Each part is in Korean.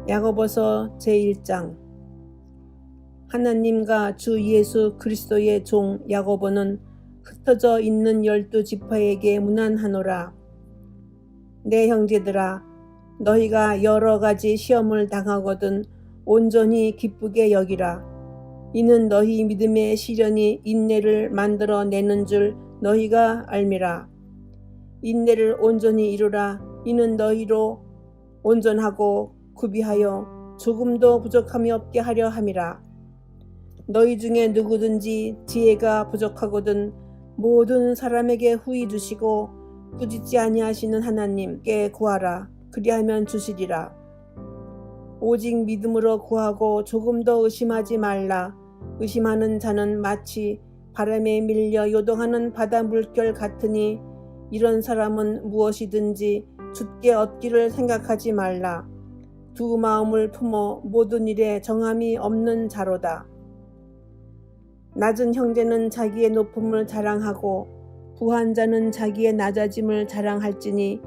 야고보서 제1장. 하나님과 주 예수 그리스도의 종 야고보는 흩어져 있는 12지파에게 문안하노라. 내 형제들아, 너희가 여러 가지 시험을 당하거든 온전히 기쁘게 여기라. 이는 너희 믿음의 시련이 인내를 만들어 내는 줄 너희가 알미라. 인내를 온전히 이루라. 이는 너희로 온전하고 구비하여 조금도 부족함이 없게 하려 함이라. 너희 중에 누구든지 지혜가 부족하거든 모든 사람에게 후히 주시고 꾸짖지 아니하시는 하나님께 구하라. 그리하면 주시리라. 오직 믿음으로 구하고 조금도 의심하지 말라. 의심하는 자는 마치 바람에 밀려 요동하는 바다 물결 같으니 이런 사람은 무엇이든지 주께 얻기를 생각하지 말라. 두 마음을 품어 모든 일에 정함이 없는 자로다. 낮은 형제는 자기의 높음을 자랑하고 부한 자는 자기의 낮아짐을 자랑할지니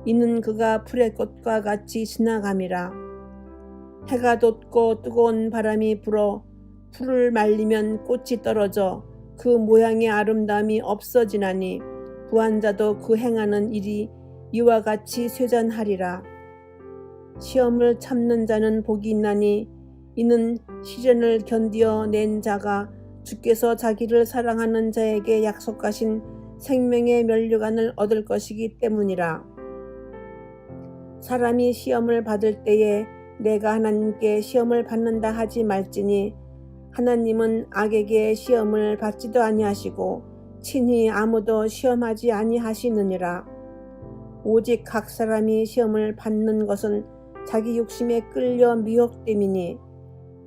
이는 그가 풀의 꽃과 같이 지나감이라. 해가 돋고 뜨거운 바람이 불어 풀을 말리면 꽃이 떨어져 그 모양의 아름다움이 없어지나니 부한 자도 그 행하는 일이 이와 같이 쇠잔하리라. 시험을 참는 자는 복이 있나니 이는 시련을 견디어 낸 자가 주께서 자기를 사랑하는 자에게 약속하신 생명의 면류관을 얻을 것이기 때문이라. 사람이 시험을 받을 때에 내가 하나님께 시험을 받는다 하지 말지니 하나님은 악에게 시험을 받지도 아니하시고 친히 아무도 시험하지 아니하시느니라. 오직 각 사람이 시험을 받는 것은 자기 욕심에 끌려 미혹됨이니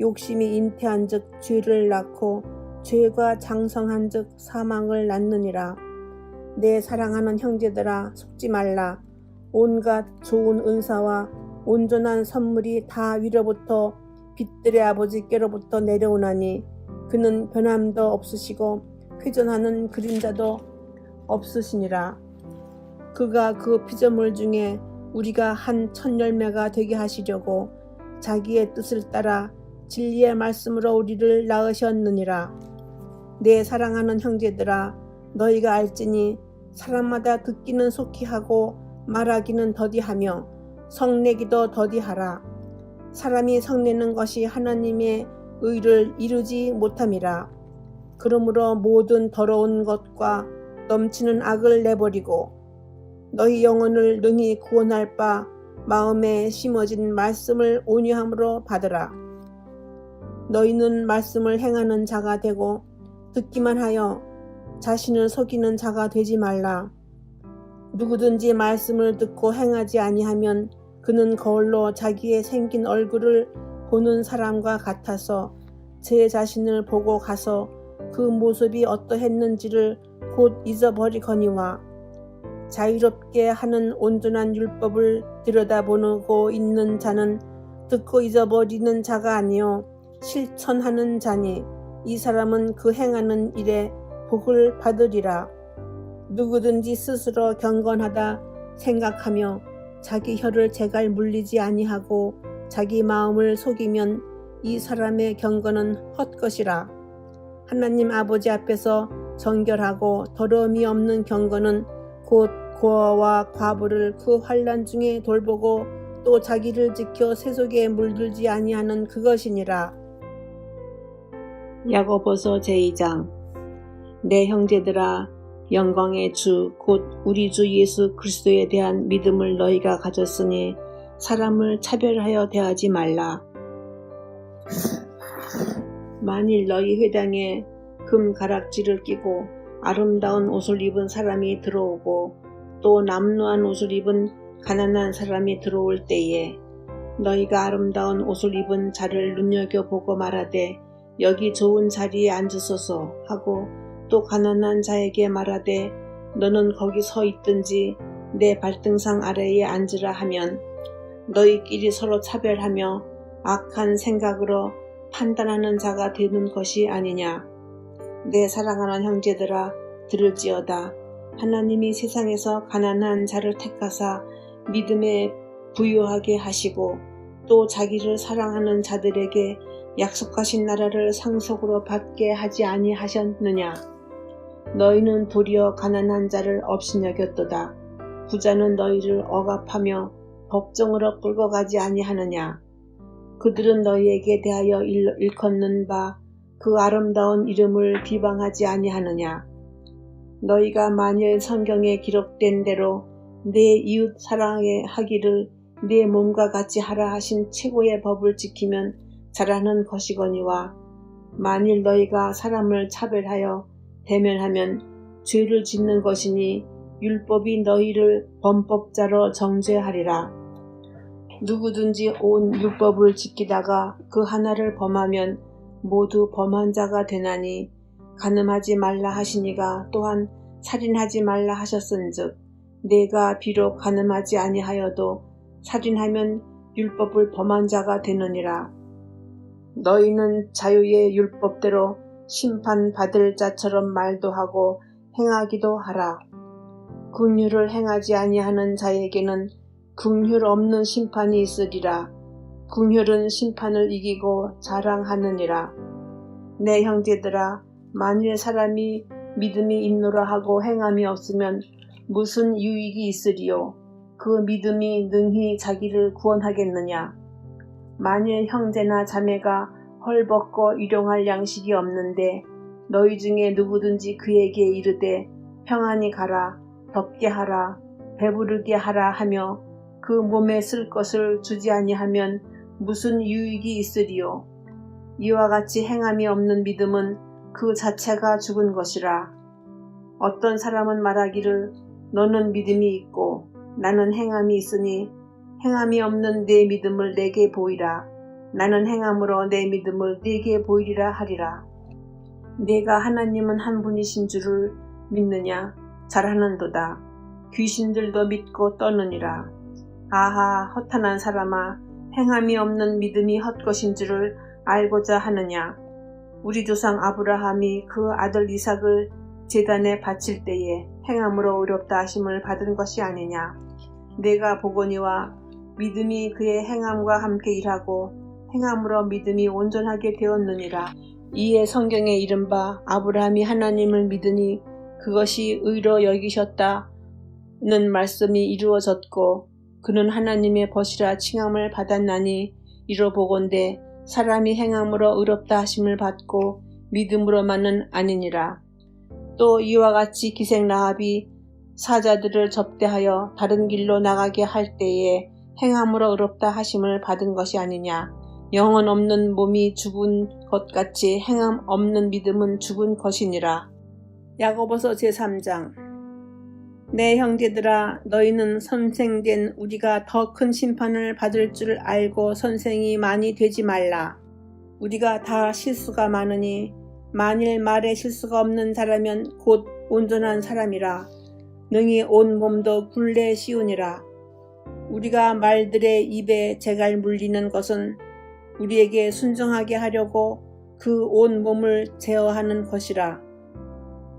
욕심이 잉태한즉 죄를 낳고 죄가 장성한즉 사망을 낳느니라. 내 사랑하는 형제들아, 속지 말라. 온갖 좋은 은사와 온전한 선물이 다 위로부터 빛들의 아버지께로부터 내려오나니 그는 변함도 없으시고 회전하는 그림자도 없으시니라. 그가 그 피조물 중에 우리가 한 첫 열매가 되게 하시려고 자기의 뜻을 따라 진리의 말씀으로 우리를 낳으셨느니라. 내 사랑하는 형제들아, 너희가 알지니 사람마다 듣기는 속히 하고 말하기는 더디하며 성내기도 더디하라. 사람이 성내는 것이 하나님의 의를 이루지 못함이라. 그러므로 모든 더러운 것과 넘치는 악을 내버리고 너희 영혼을 능히 구원할 바 마음에 심어진 말씀을 온유함으로 받으라. 너희는 말씀을 행하는 자가 되고 듣기만 하여 자신을 속이는 자가 되지 말라. 누구든지 말씀을 듣고 행하지 아니하면 그는 거울로 자기의 생긴 얼굴을 보는 사람과 같아서 제 자신을 보고 가서 그 모습이 어떠했는지를 곧 잊어버리거니와 자유롭게 하는 온전한 율법을 들여다보고 있는 자는 듣고 잊어버리는 자가 아니요 실천하는 자니 이 사람은 그 행하는 일에 복을 받으리라. 누구든지 스스로 경건하다 생각하며 자기 혀를 제갈 물리지 아니하고 자기 마음을 속이면 이 사람의 경건은 헛것이라. 하나님 아버지 앞에서 정결하고 더러움이 없는 경건은 곧 고아와 과부를 그 환난 중에 돌보고 또 자기를 지켜 세속에 물들지 아니하는 그것이니라. 야고보서 제2장. 내 형제들아, 영광의 주 곧 우리 주 예수 그리스도에 대한 믿음을 너희가 가졌으니 사람을 차별하여 대하지 말라. 만일 너희 회당에 금 가락지를 끼고 아름다운 옷을 입은 사람이 들어오고 또 남루한 옷을 입은 가난한 사람이 들어올 때에 너희가 아름다운 옷을 입은 자를 눈여겨보고 말하되 여기 좋은 자리에 앉으소서 하고 또 가난한 자에게 말하되 너는 거기 서 있든지 내 발등상 아래에 앉으라 하면 너희끼리 서로 차별하며 악한 생각으로 판단하는 자가 되는 것이 아니냐. 내 사랑하는 형제들아, 들을지어다. 하나님이 세상에서 가난한 자를 택하사 믿음에 부유하게 하시고 또 자기를 사랑하는 자들에게 약속하신 나라를 상속으로 받게 하지 아니하셨느냐. 너희는 도리어 가난한 자를 업신여겼도다. 부자는 너희를 억압하며 법정으로 끌고 가지 아니하느냐. 그들은 너희에게 대하여 일컫는 바 그 아름다운 이름을 비방하지 아니하느냐. 너희가 만일 성경에 기록된 대로 내 이웃 사랑하기를 내 몸과 같이 하라 하신 최고의 법을 지키면 잘하는 것이거니와, 만일 너희가 사람을 차별하여 대면하면 죄를 짓는 것이니 율법이 너희를 범법자로 정죄하리라. 누구든지 온 율법을 지키다가 그 하나를 범하면 모두 범한 자가 되나니, 간음하지 말라 하시니가 또한 살인하지 말라 하셨은즉 내가 비록 간음하지 아니하여도 살인하면 율법을 범한 자가 되느니라. 너희는 자유의 율법대로 심판받을 자처럼 말도 하고 행하기도 하라. 긍휼을 행하지 아니하는 자에게는 긍휼 없는 심판이 있으리라. 긍휼은 심판을 이기고 자랑하느니라. 내 형제들아, 만일 사람이 믿음이 있노라 하고 행함이 없으면 무슨 유익이 있으리요? 그 믿음이 능히 자기를 구원하겠느냐? 만일 형제나 자매가 헐벗고 일용할 양식이 없는데 너희 중에 누구든지 그에게 이르되 평안히 가라, 덥게 하라, 배부르게 하라 하며 그 몸에 쓸 것을 주지 아니하면 무슨 유익이 있으리요? 이와 같이 행함이 없는 믿음은 그 자체가 죽은 것이라. 어떤 사람은 말하기를 너는 믿음이 있고 나는 행함이 있으니 행함이 없는 내 믿음을 내게 보이라. 나는 행함으로 내 믿음을 내게 보이리라 하리라. 내가 하나님은 한 분이신 줄을 믿느냐? 잘하는도다. 귀신들도 믿고 떠느니라. 아하, 허탄한 사람아, 행함이 없는 믿음이 헛것인 줄을 알고자 하느냐? 우리 조상 아브라함이 그 아들 이삭을 제단에 바칠 때에 행함으로 의롭다 하심을 받은 것이 아니냐? 내가 보거니와 믿음이 그의 행함과 함께 일하고 행함으로 믿음이 온전하게 되었느니라. 이에 성경에 이른바 아브라함이 하나님을 믿으니 그것이 의로 여기셨다는 말씀이 이루어졌고 그는 하나님의 벗이라 칭함을 받았나니, 이로 보건대 사람이 행함으로 의롭다 하심을 받고 믿음으로만은 아니니라. 또 이와 같이 기생 라합이 사자들을 접대하여 다른 길로 나가게 할 때에 행함으로 의롭다 하심을 받은 것이 아니냐. 영혼 없는 몸이 죽은 것 같이 행함 없는 믿음은 죽은 것이니라. 야고보서 제3장. 내 형제들아, 너희는 선생된 우리가 더 큰 심판을 받을 줄 알고 선생이 많이 되지 말라. 우리가 다 실수가 많으니 만일 말에 실수가 없는 자라면 곧 온전한 사람이라. 능히 온 몸도 굴레 씌우니라. 우리가 말들의 입에 재갈 물리는 것은 우리에게 순종하게 하려고 그 온 몸을 제어하는 것이라.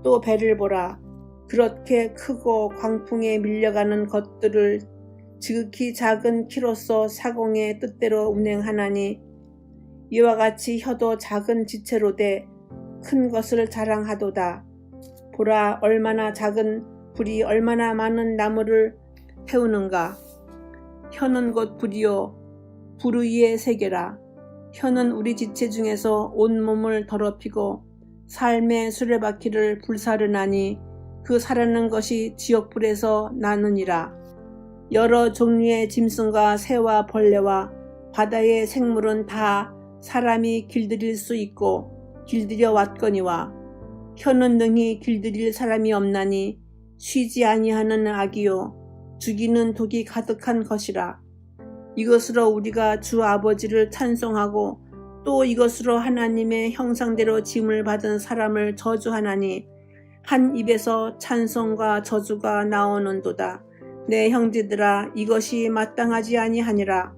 또 배를 보라. 그렇게 크고 광풍에 밀려가는 것들을 지극히 작은 키로서 사공의 뜻대로 운행하나니, 이와 같이 혀도 작은 지체로 돼 큰 것을 자랑하도다. 보라, 얼마나 작은 불이 얼마나 많은 나무를 태우는가. 혀는 곧 불이요 불 위의 세계라. 혀는 우리 지체 중에서 온 몸을 더럽히고 삶의 수레바퀴를 불사르나니 그 사르는 것이 지옥불에서 나느니라. 여러 종류의 짐승과 새와 벌레와 바다의 생물은 다 사람이 길들일 수 있고 길들여 왔거니와, 혀는 능히 길들일 사람이 없나니 쉬지 아니하는 악이요 죽이는 독이 가득한 것이라. 이것으로 우리가 주 아버지를 찬송하고 또 이것으로 하나님의 형상대로 짐을 받은 사람을 저주하나니, 한 입에서 찬송과 저주가 나오는도다. 내 형제들아, 이것이 마땅하지 아니하니라.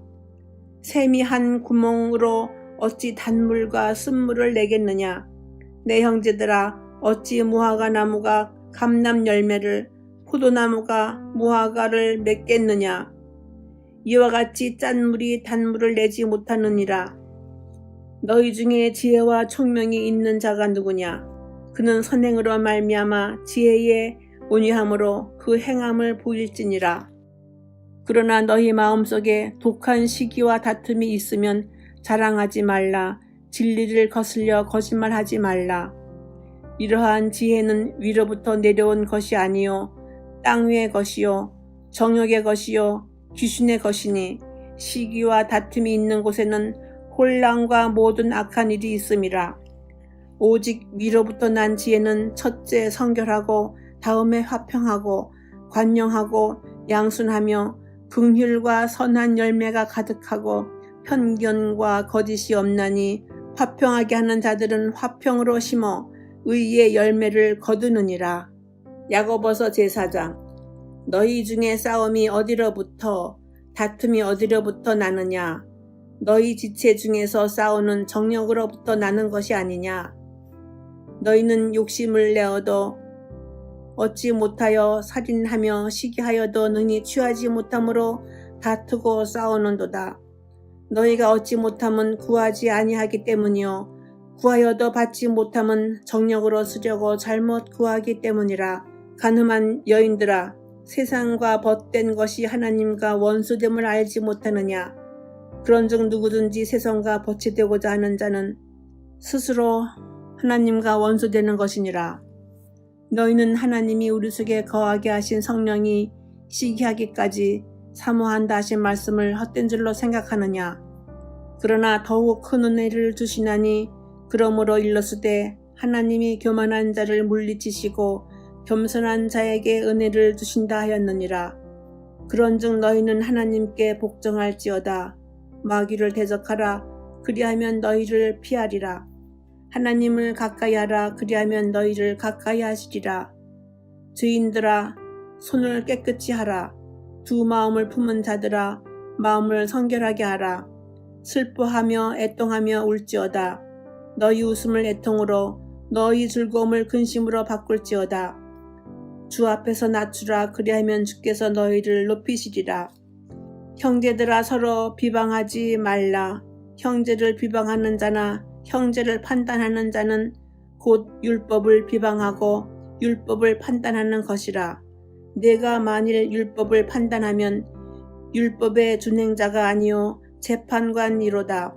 샘이 한 구멍으로 어찌 단물과 쓴물을 내겠느냐. 내 형제들아, 어찌 무화과 나무가 감람 열매를, 포도나무가 무화과를 맺겠느냐. 이와 같이 짠 물이 단물을 내지 못하느니라. 너희 중에 지혜와 총명이 있는 자가 누구냐? 그는 선행으로 말미암아 지혜의 온유함으로 그 행함을 보일지니라. 그러나 너희 마음속에 독한 시기와 다툼이 있으면 자랑하지 말라. 진리를 거슬려 거짓말하지 말라. 이러한 지혜는 위로부터 내려온 것이 아니요 땅 위의 것이요 정욕의 것이요 귀신의 것이니 시기와 다툼이 있는 곳에는 혼란과 모든 악한 일이 있음이라. 오직 위로부터 난 지혜는 첫째 성결하고 다음에 화평하고 관용하고 양순하며 긍휼과 선한 열매가 가득하고 편견과 거짓이 없나니 화평하게 하는 자들은 화평으로 심어 의의 열매를 거두느니라. 야고보서 제4장. 너희 중에 싸움이 어디로부터 다툼이 어디로부터 나느냐? 너희 지체 중에서 싸우는 정욕으로부터 나는 것이 아니냐? 너희는 욕심을 내어도 얻지 못하여 살인하며 시기하여도 능히 취하지 못함으로 다투고 싸우는도다. 너희가 얻지 못함은 구하지 아니하기 때문이요 구하여도 받지 못함은 정욕으로 쓰려고 잘못 구하기 때문이라. 간음한 여인들아, 세상과 벗된 것이 하나님과 원수됨을 알지 못하느냐? 그런즉 누구든지 세상과 벗이 되고자 하는 자는 스스로 하나님과 원수되는 것이니라. 너희는 하나님이 우리 속에 거하게 하신 성령이 시기하기까지 사모한다 하신 말씀을 헛된 줄로 생각하느냐? 그러나 더욱 큰 은혜를 주시나니 그러므로 일렀으되 하나님이 교만한 자를 물리치시고 겸손한 자에게 은혜를 주신다 하였느니라. 그런즉 너희는 하나님께 복종할지어다. 마귀를 대적하라. 그리하면 너희를 피하리라. 하나님을 가까이 하라. 그리하면 너희를 가까이 하시리라. 죄인들아, 손을 깨끗이 하라. 두 마음을 품은 자들아, 마음을 성결하게 하라. 슬퍼하며 애통하며 울지어다. 너희 웃음을 애통으로 너희 즐거움을 근심으로 바꿀지어다. 주 앞에서 낮추라. 그리하면 주께서 너희를 높이시리라. 형제들아, 서로 비방하지 말라. 형제를 비방하는 자나 형제를 판단하는 자는 곧 율법을 비방하고 율법을 판단하는 것이라. 내가 만일 율법을 판단하면 율법의 준행자가 아니요 재판관이로다.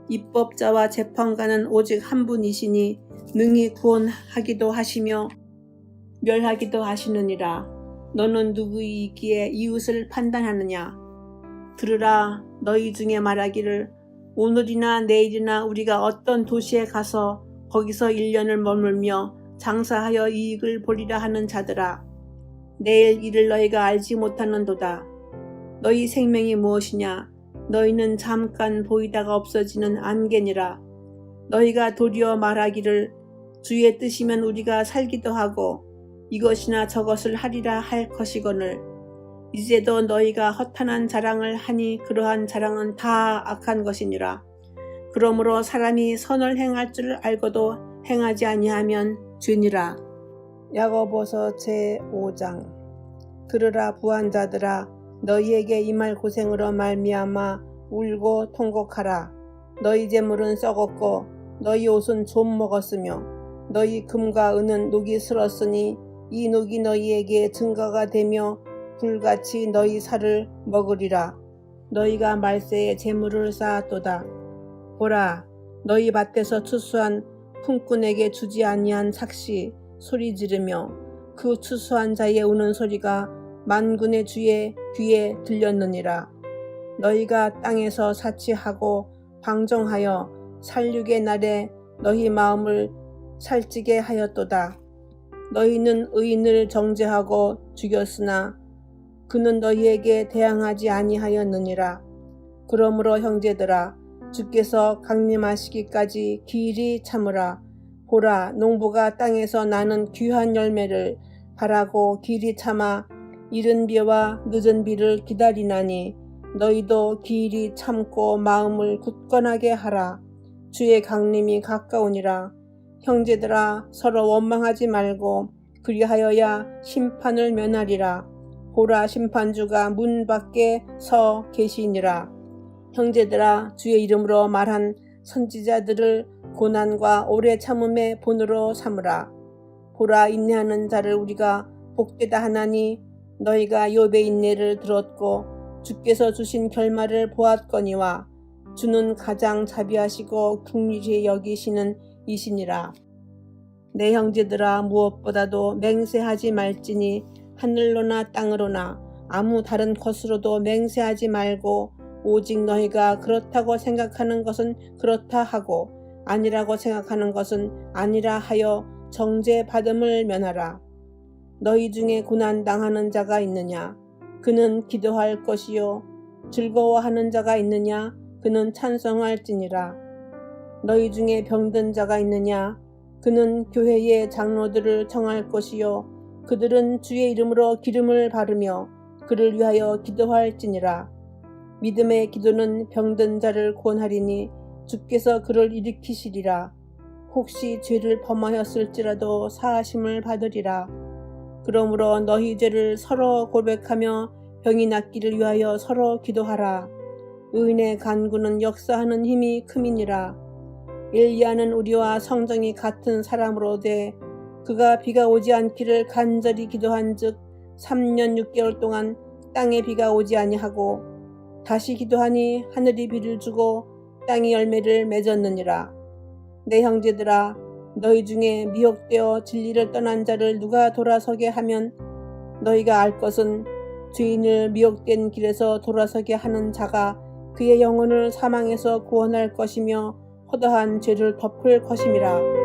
입법자와 재판관은 오직 한 분이시니 능히 구원하기도 하시며 멸하기도 하시느니라. 너는 누구이기에 이웃을 판단하느냐? 들으라. 너희 중에 말하기를 오늘이나 내일이나 우리가 어떤 도시에 가서 거기서 1년을 머물며 장사하여 이익을 보리라 하는 자들아. 내일 일을 너희가 알지 못하는도다. 너희 생명이 무엇이냐? 너희는 잠깐 보이다가 없어지는 안개니라. 너희가 도리어 말하기를 주의 뜻이면 우리가 살기도 하고 이것이나 저것을 하리라 할 것이거늘 이제도 너희가 허탄한 자랑을 하니 그러한 자랑은 다 악한 것이니라. 그러므로 사람이 선을 행할 줄 알고도 행하지 아니하면 죄니라. 야고보서 제5장. 들으라 부한자들아, 너희에게 임할 고생으로 말미암아 울고 통곡하라. 너희 재물은 썩었고 너희 옷은 좀 먹었으며 너희 금과 은은 녹이 슬었으니 이 녹이 너희에게 증거가 되며 불같이 너희 살을 먹으리라. 너희가 말세에 재물을 쌓았도다. 보라, 너희 밭에서 추수한 품꾼에게 주지 아니한 삭시 소리 지르며 그 추수한 자의 우는 소리가 만군의 주의 귀에 들렸느니라. 너희가 땅에서 사치하고 방종하여 살육의 날에 너희 마음을 살찌게 하였도다. 너희는 의인을 정죄하고 죽였으나 그는 너희에게 대항하지 아니하였느니라. 그러므로 형제들아, 주께서 강림하시기까지 길이 참으라. 보라, 농부가 땅에서 나는 귀한 열매를 바라고 길이 참아 이른 비와 늦은 비를 기다리나니 너희도 길이 참고 마음을 굳건하게 하라. 주의 강림이 가까우니라. 형제들아, 서로 원망하지 말고 그리하여야 심판을 면하리라. 보라, 심판주가 문 밖에 서 계시니라. 형제들아, 주의 이름으로 말한 선지자들을 고난과 오래 참음의 본으로 삼으라. 보라, 인내하는 자를 우리가 복되다 하나니 너희가 욥의 인내를 들었고 주께서 주신 결말을 보았거니와 주는 가장 자비하시고 긍휼히 여기시는 이시니라. 내 형제들아, 무엇보다도 맹세하지 말지니 하늘로나 땅으로나 아무 다른 것으로도 맹세하지 말고 오직 너희가 그렇다고 생각하는 것은 그렇다 하고 아니라고 생각하는 것은 아니라 하여 정죄받음을 면하라. 너희 중에 고난당하는 자가 있느냐? 그는 기도할 것이요. 즐거워하는 자가 있느냐? 그는 찬송할지니라. 너희 중에 병든 자가 있느냐? 그는 교회의 장로들을 청할 것이요. 그들은 주의 이름으로 기름을 바르며 그를 위하여 기도할지니라. 믿음의 기도는 병든 자를 구원하리니 주께서 그를 일으키시리라. 혹시 죄를 범하였을지라도 사하심을 받으리라. 그러므로 너희 죄를 서로 고백하며 병이 낫기를 위하여 서로 기도하라. 의인의 간구는 역사하는 힘이 큼이니라. 엘리야는 우리와 성정이 같은 사람으로되 그가 비가 오지 않기를 간절히 기도한즉 3년 6개월 동안 땅에 비가 오지 아니하고 다시 기도하니 하늘이 비를 주고 땅이 열매를 맺었느니라. 내 형제들아, 너희 중에 미혹되어 진리를 떠난 자를 누가 돌아서게 하면 너희가 알 것은 죄인을 미혹된 길에서 돌아서게 하는 자가 그의 영혼을 사망에서 구원할 것이며 허다한 죄를 덮을 것임이라.